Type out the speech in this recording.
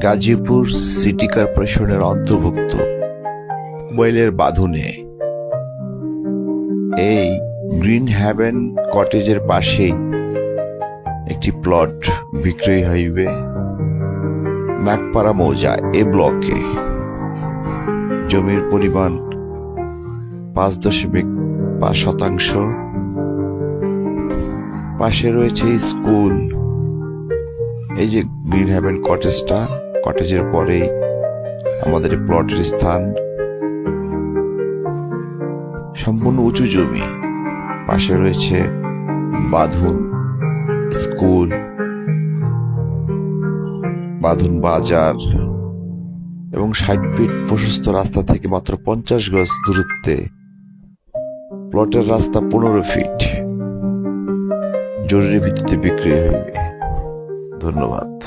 Gazipur city কর্পোরেশনের অন্তর্ভুক্ত মোবাইলের বাঁধনে এই গ্রিন হ্যাভেন কটেজের পাশেই একটি প্লট বিক্রয় হইবে নাগপাড়া মৌজা এ ব্লকে। জমির পরিমাণ 5.5%। পাশে রয়েছে স্কুল। এই যে গ্রিন হ্যাভেন কটেজটা, কটেজের পরেই আমাদের প্লটের স্থান। সম্পূর্ণ উঁচু জমি, পাশে রয়েছে বাঁধন, স্কুল, বাঁধন বাজার এবং 60 ফিট প্রশস্ত রাস্তা থেকে মাত্র 50 গজ দূরত্বে প্লটের রাস্তা 15 ফিট। জরুরি ভিত্তিতে বিক্রি হইবে। ধন্যবাদ।